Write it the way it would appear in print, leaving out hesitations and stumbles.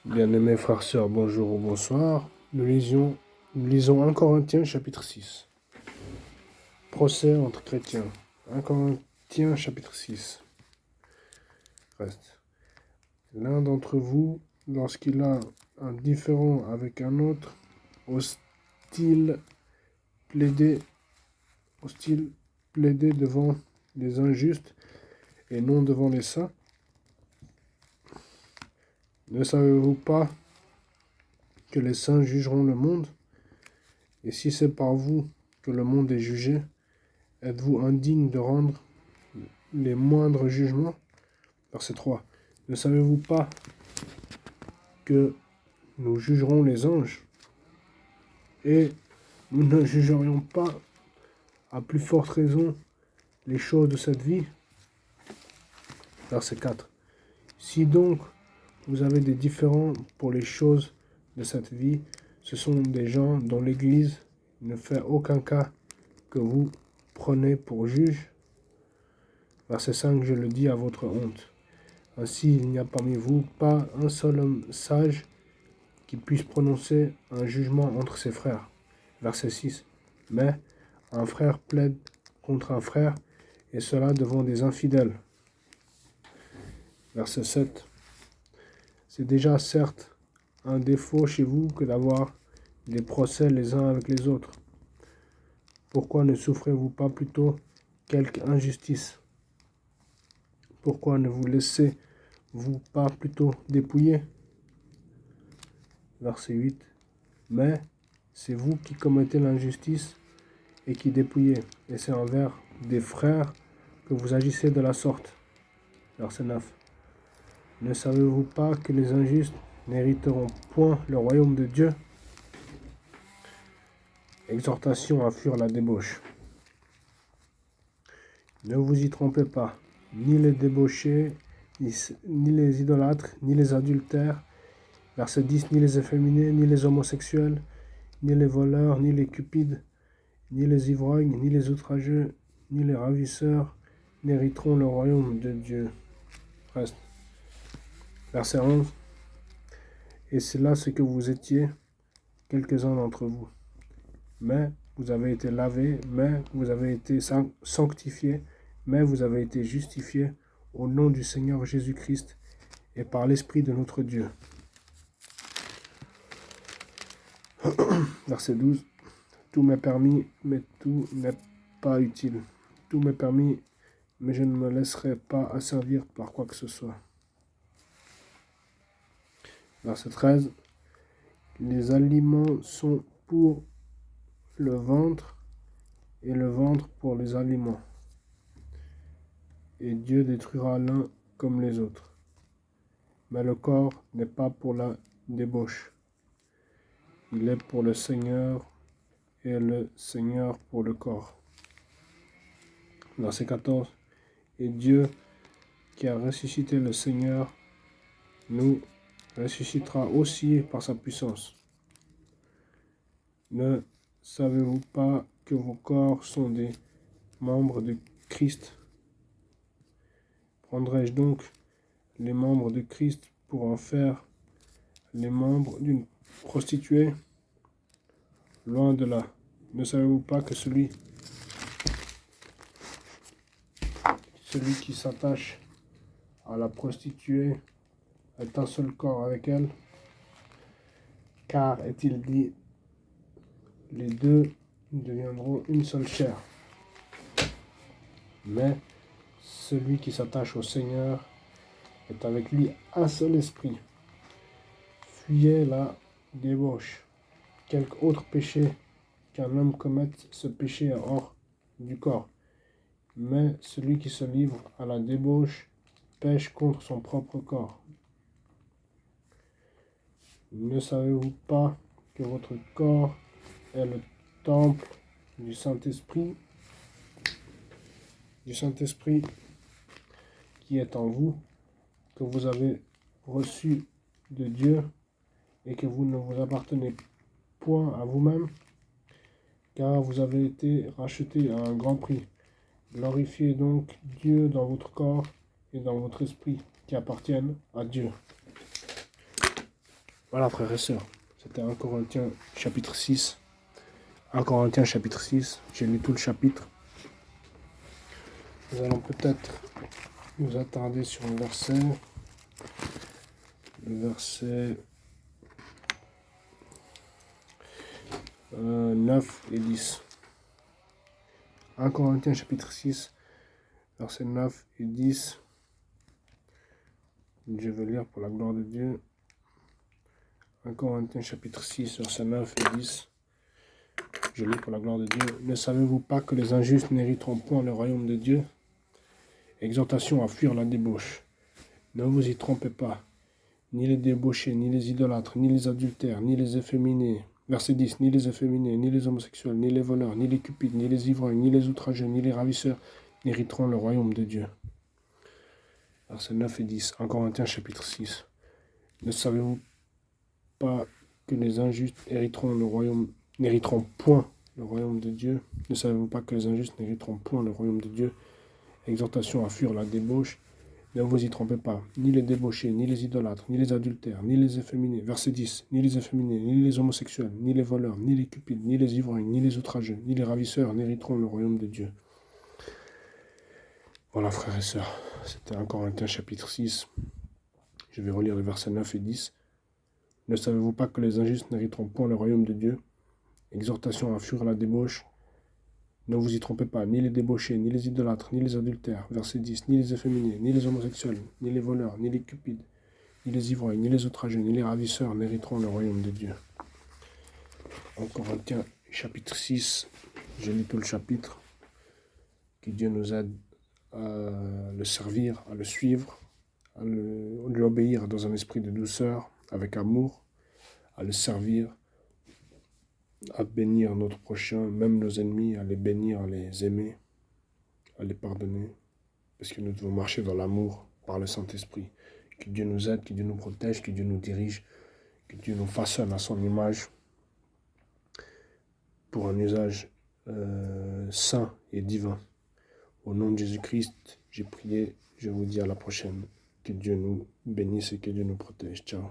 Bien-aimés frères, sœurs, bonjour ou bonsoir. Nous lisons 1 Corinthiens chapitre 6. Procès entre chrétiens. 1 Corinthiens chapitre 6. Reste. L'un d'entre vous, lorsqu'il a un différend avec un autre, ose-t-il plaider devant les injustes et non devant les saints? Ne savez-vous pas que les saints jugeront le monde? Et si c'est par vous que le monde est jugé, êtes-vous indigne de rendre les moindres jugements? Verset 3. Ne savez-vous pas que nous jugerons les anges? Et nous ne jugerions pas à plus forte raison les choses de cette vie? Verset 4. Si donc vous avez des différends pour les choses de cette vie, ce sont des gens dont l'Église ne fait aucun cas que vous prenez pour juge. Verset 5. Je le dis à votre honte. Ainsi, il n'y a parmi vous pas un seul homme sage qui puisse prononcer un jugement entre ses frères. Verset 6. Mais un frère plaide contre un frère, et cela devant des infidèles. Verset 7. C'est déjà certes un défaut chez vous que d'avoir des procès les uns avec les autres. Pourquoi ne souffrez-vous pas plutôt quelque injustice? Pourquoi ne vous laissez-vous pas plutôt dépouiller? Verset 8. Mais c'est vous qui commettez l'injustice et qui dépouillez, et c'est envers des frères que vous agissez de la sorte. Verset 9. Ne savez-vous pas que les injustes n'hériteront point le royaume de Dieu? Exhortation à fuir la débauche. Ne vous y trompez pas, ni les débauchés, ni les idolâtres, ni les adultères. Verset 10. Ni les efféminés, ni les homosexuels, ni les voleurs, ni les cupides, ni les ivrognes, ni les outrageux, ni les ravisseurs n'hériteront le royaume de Dieu. Reste. Verset 11. Et c'est là ce que vous étiez, quelques-uns d'entre vous. Mais vous avez été lavés, mais vous avez été sanctifiés, mais vous avez été justifiés au nom du Seigneur Jésus-Christ et par l'Esprit de notre Dieu. Verset 12. Tout m'est permis, mais tout n'est pas utile. Tout m'est permis, mais je ne me laisserai pas asservir par quoi que ce soit. Verset 13. Les aliments sont pour le ventre et le ventre pour les aliments. Et Dieu détruira l'un comme les autres. Mais le corps n'est pas pour la débauche. Il est pour le Seigneur et le Seigneur pour le corps. Verset 14. Et Dieu qui a ressuscité le Seigneur nous ressuscitera aussi par sa puissance. Ne savez-vous pas que vos corps sont des membres de Christ? Prendrai-je donc les membres de Christ pour en faire les membres d'une prostituée? Loin de là. Ne savez-vous pas que celui qui s'attache à la prostituée est un seul corps avec elle? Car est-il dit, les deux deviendront une seule chair. Mais celui qui s'attache au Seigneur est avec lui un seul esprit. Fuyez la débauche. Quelque autre péché qu'un homme commette, ce péché est hors du corps. Mais celui qui se livre à la débauche pêche contre son propre corps. Ne savez-vous pas que votre corps est le temple du Saint-Esprit qui est en vous, que vous avez reçu de Dieu et que vous ne vous appartenez point à vous-même, car vous avez été rachetés à un grand prix. Glorifiez donc Dieu dans votre corps et dans votre esprit qui appartiennent à Dieu. Voilà, frères et sœurs, c'était 1 Corinthiens chapitre 6. 1 Corinthiens chapitre 6, j'ai lu tout le chapitre. Nous allons peut-être nous attarder sur le verset 9 et 10. 1 Corinthiens chapitre 6, versets 9 et 10. Je vais lire pour la gloire de Dieu. 1 Corinthiens chapitre 6, versets 9 et 10. Je lis pour la gloire de Dieu. Ne savez-vous pas que les injustes n'hériteront point le royaume de Dieu? Exhortation à fuir la débauche. Ne vous y trompez pas. Ni les débauchés, ni les idolâtres, ni les adultères, ni les efféminés. Verset 10. Ni les efféminés, ni les homosexuels, ni les voleurs, ni les cupides, ni les ivrognes, ni les outrageux, ni les ravisseurs n'hériteront le royaume de Dieu. Versets 9 et 10. 1 Corinthiens chapitre 6. Ne savez-vous pas que les injustes n'hériteront point le royaume de Dieu? Ne savez-vous pas que les injustes n'hériteront point le royaume de Dieu? Exhortation à fuir la débauche. Ne vous y trompez pas, ni les débauchés, ni les idolâtres, ni les adultères, ni les efféminés. Verset 10. Ni les efféminés, ni les homosexuels, ni les voleurs, ni les cupides, ni les ivrognes, ni les outrageux, ni les ravisseurs n'hériteront le royaume de Dieu. Voilà, frères et sœurs, c'était 1 Corinthiens chapitre 6. Je vais relire les versets 9 et 10. Ne savez-vous pas que les injustes n'hériteront point le royaume de Dieu? Exhortation à fuir la débauche. Ne vous y trompez pas, ni les débauchés, ni les idolâtres, ni les adultères, verset 10, ni les efféminés, ni les homosexuels, ni les voleurs, ni les cupides, ni les ivrognes, ni les outrageux, ni les ravisseurs n'hériteront le royaume de Dieu. En Corinthiens chapitre 6, j'ai lu tout le chapitre. Que Dieu nous aide à le servir, à le suivre, à lui obéir dans un esprit de douceur, avec amour, à le servir, à bénir notre prochain, même nos ennemis, à les bénir, à les aimer, à les pardonner, parce que nous devons marcher dans l'amour par le Saint-Esprit. Que Dieu nous aide, que Dieu nous protège, que Dieu nous dirige, que Dieu nous façonne à son image pour un usage saint et divin. Au nom de Jésus-Christ, j'ai prié, je vous dis à la prochaine. Que Dieu nous bénisse et que Dieu nous protège. Ciao.